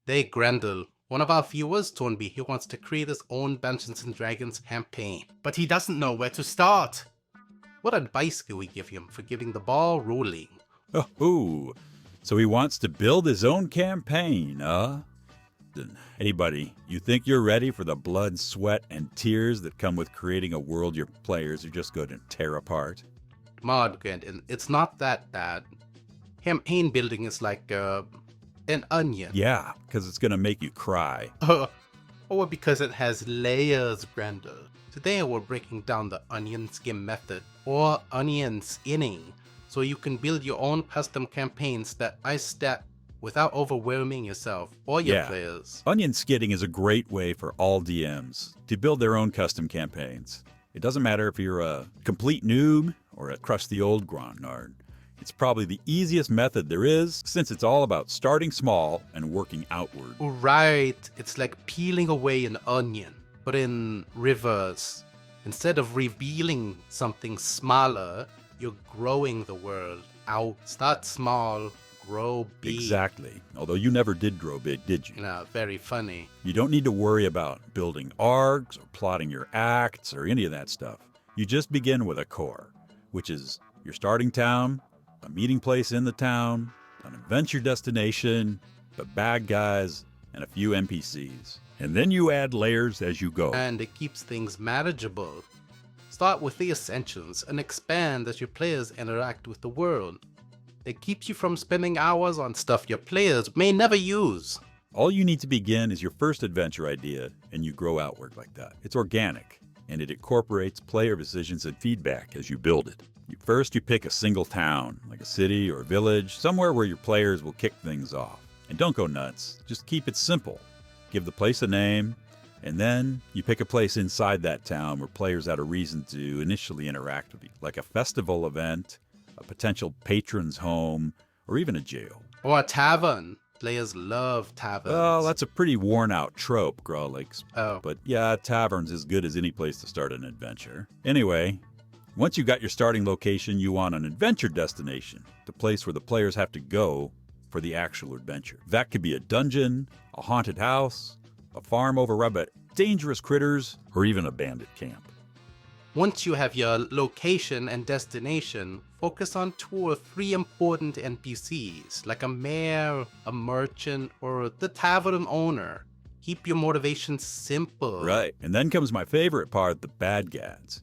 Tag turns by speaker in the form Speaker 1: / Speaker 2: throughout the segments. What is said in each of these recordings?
Speaker 1: They Grendel. One of our viewers told me he wants to create his own Dungeons and Dragons campaign, but he doesn't know where to start. What advice can we give him for getting the ball rolling?
Speaker 2: Oh, so he wants to build his own campaign, huh? Anybody, you think you're ready for the blood, sweat, and tears that come with creating a world your players are just going to tear apart?
Speaker 1: Mod Grendel, it's not that bad. Campaign building is like an onion.
Speaker 2: Yeah, because it's going to make you cry.
Speaker 1: Or because it has layers, Grendel. Today we're breaking down the onion skin method, or onion skinning, so you can build your own custom campaign step by step without overwhelming yourself or your players.
Speaker 2: Onion skidding is a great way for all DMs to build their own custom campaigns. It doesn't matter if you're a complete noob or a crusty old grognard. It's probably the easiest method there is, since it's all about starting small and working outward.
Speaker 1: Right, it's like peeling away an onion, but in reverse. Instead of revealing something smaller, you're growing the world out. Start small, grow big.
Speaker 2: Exactly. Although you never did grow big, did you?
Speaker 1: No, very funny.
Speaker 2: You don't need to worry about building arcs or plotting your acts or any of that stuff. You just begin with a core, which is your starting town, a meeting place in the town, an adventure destination, the bad guys, and a few NPCs. And then you add layers as you go.
Speaker 1: And it keeps things manageable. Start with the essentials and expand as your players interact with the world. It keeps you from spending hours on stuff your players may never use.
Speaker 2: All you need to begin is your first adventure idea, and you grow outward like that. It's organic, and it incorporates player decisions and feedback as you build it. First, you pick a single town, like a city or a village, somewhere where your players will kick things off. And don't go nuts, just keep it simple. Give the place a name, and then you pick a place inside that town where players had a reason to initially interact with you, like a festival event, a potential patron's home, or even a jail.
Speaker 1: Or a tavern. Players love taverns.
Speaker 2: Well, that's a pretty worn-out trope, Grawlix.
Speaker 1: Oh.
Speaker 2: But yeah, taverns as good as any place to start an adventure. Anyway, once you got your starting location, you want an adventure destination, the place where the players have to go for the actual adventure. That could be a dungeon, a haunted house, a farm overrun by dangerous critters, or even a bandit camp.
Speaker 1: Once you have your location and destination, focus on 2 or 3 important NPCs, like a mayor, a merchant, or the tavern owner. Keep your motivation simple.
Speaker 2: Right, and then comes my favorite part, the bad guys.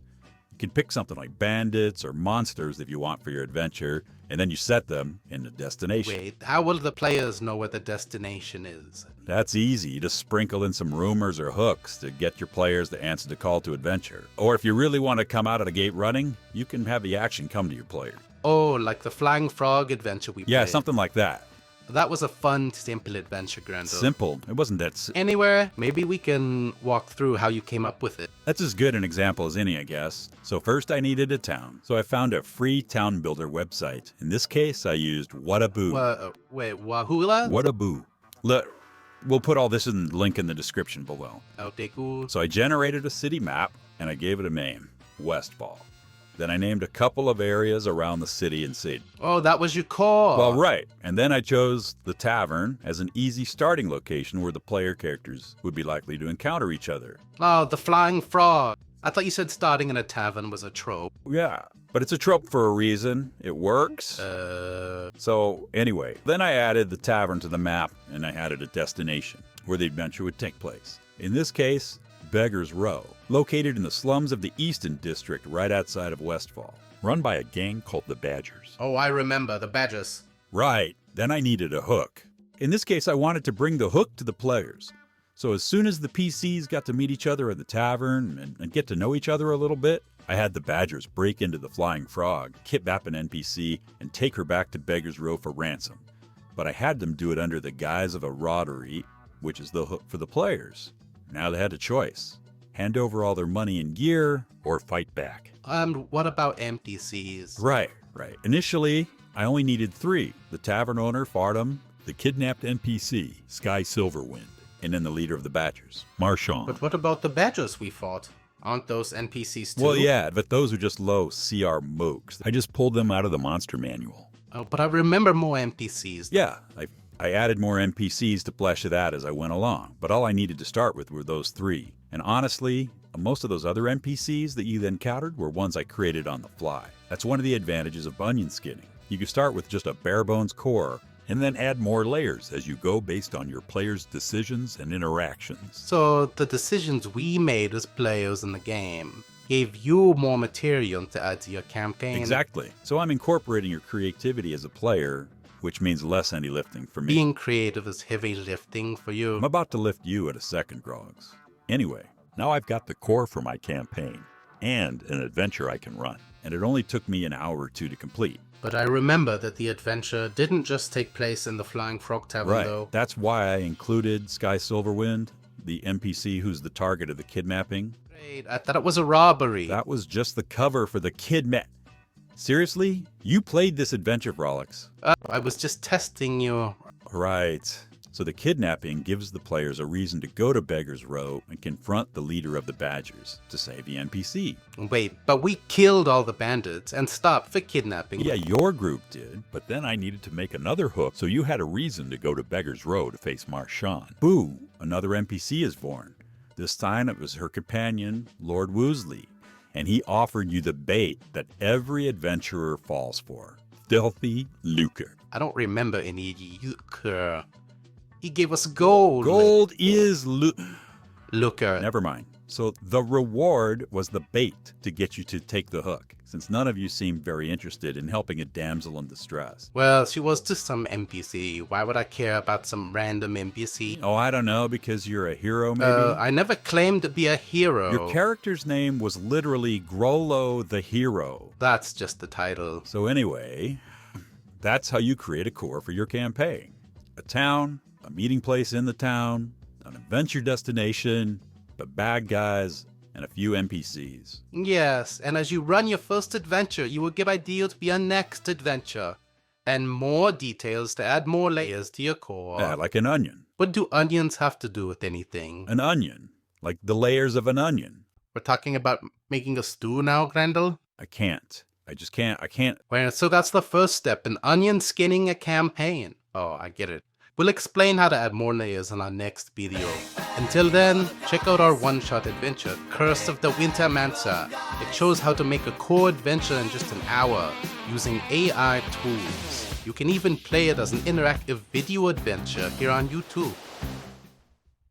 Speaker 2: You can pick something like bandits or monsters if you want for your adventure, and then you set them in the destination.
Speaker 1: Wait, how will the players know where the destination is?
Speaker 2: That's easy. You just sprinkle in some rumors or hooks to get your players to answer the call to adventure. Or if you really want to come out of the gate running, you can have the action come to your players.
Speaker 1: Oh, like the Flying Frog adventure we played.
Speaker 2: Yeah, something like that.
Speaker 1: That was a fun, simple adventure, Grendel.
Speaker 2: Simple. It wasn't that
Speaker 1: Anywhere, maybe we can walk through how you came up with it.
Speaker 2: That's as good an example as any, I guess. So first I needed a town. So I found a free town builder website. In this case, I used Whataboo.
Speaker 1: Wait, Wahula?
Speaker 2: Whataboo. Look, we'll put all this in the link in the description below.
Speaker 1: Okay, cool.
Speaker 2: So I generated a city map, and I gave it a name, Westfall. Then I named a couple of areas around the city and said,
Speaker 1: Oh, that was your core.
Speaker 2: well, right. And then I chose the tavern as an easy starting location where the player characters would be likely to encounter each other.
Speaker 1: Oh, the Flying Frog. I thought you said starting in a tavern was a trope.
Speaker 2: Yeah, but it's a trope for a reason. It works. So anyway, then I added the tavern to the map, and I added a destination where the adventure would take place. In this case, Beggar's Row, located in the slums of the Easton District right outside of Westfall, run by a gang called the Badgers.
Speaker 1: Oh, I remember, the Badgers.
Speaker 2: Right, then I needed a hook. In this case, I wanted to bring the hook to the players. So as soon as the PCs got to meet each other at the tavern and get to know each other a little bit, I had the Badgers break into the Flying Frog, kidnap an NPC, and take her back to Beggar's Row for ransom. But I had them do it under the guise of a robbery, which is the hook for the players. Now they had a choice. Hand over all their money and gear, or fight back.
Speaker 1: What about NPCs?
Speaker 2: Right. Initially, I only needed 3. The tavern owner, Fardum, the kidnapped NPC, Sky Silverwind, and then the leader of the Badgers, Marchand.
Speaker 1: But what about the Badgers we fought? Aren't those NPCs too?
Speaker 2: Well, yeah, but those are just low CR mooks. I just pulled them out of the monster manual.
Speaker 1: Oh, but I remember more NPCs.
Speaker 2: Yeah, I I added more NPCs to flesh it out as I went along, but all I needed to start with were those 3. And honestly, most of those other NPCs that you encountered were ones I created on the fly. That's one of the advantages of onion skinning. You can start with just a bare bones core and then add more layers as you go based on your players' decisions and interactions.
Speaker 1: So the decisions we made as players in the game gave you more material to add to your campaign.
Speaker 2: Exactly. So I'm incorporating your creativity as a player, which means less heavy lifting for me.
Speaker 1: Being creative is heavy lifting for you.
Speaker 2: I'm about to lift you at a second, Grogs. Anyway, now I've got the core for my campaign and an adventure I can run, and it only took me an hour or 2 to complete.
Speaker 1: But I remember that the adventure didn't just take place in the Flying Frog Tavern, though.
Speaker 2: That's why I included Sky Silverwind, the NPC who's the target of the kidnapping.
Speaker 1: Great, I thought it was a robbery.
Speaker 2: That was just the cover for the Seriously? You played this adventure, Frolics?
Speaker 1: I was just testing you.
Speaker 2: Right. So the kidnapping gives the players a reason to go to Beggar's Row and confront the leader of the Badgers to save the NPC.
Speaker 1: Wait, but we killed all the bandits and stopped for kidnapping.
Speaker 2: Yeah, your group did, but then I needed to make another hook, so you had a reason to go to Beggar's Row to face Marchand. Boo! Another NPC is born. This time it was her companion, Lord Woosley, and he offered you the bait that every adventurer falls for. Filthy lucre.
Speaker 1: I don't remember any lucre. He gave us gold.
Speaker 2: Gold is
Speaker 1: lucre.
Speaker 2: Never mind. So the reward was the bait to get you to take the hook, since none of you seemed very interested in helping a damsel in distress.
Speaker 1: Well, she was just some NPC. Why would I care about some random NPC?
Speaker 2: Oh, I don't know, because you're a hero, maybe?
Speaker 1: I never claimed to be a hero.
Speaker 2: Your character's name was literally Grollo the Hero.
Speaker 1: That's just the title.
Speaker 2: So anyway, that's how you create a core for your campaign. A town, a meeting place in the town, an adventure destination, the bad guys, and a few NPCs.
Speaker 1: Yes, and as you run your first adventure, you will get ideas for your next adventure. And more details to add more layers to your core.
Speaker 2: Yeah, like an onion.
Speaker 1: What do onions have to do with anything?
Speaker 2: An onion. Like the layers of an onion.
Speaker 1: We're talking about making a stew now, Grendel?
Speaker 2: I can't. I can't.
Speaker 1: Well, so that's the first step in onion skinning a campaign. Oh, I get it. We'll explain how to add more layers in our next video. Until then, check out our one-shot adventure, Curse of the Wintermancer. It shows how to make a core adventure in just an hour using AI tools. You can even play it as an interactive video adventure here on YouTube.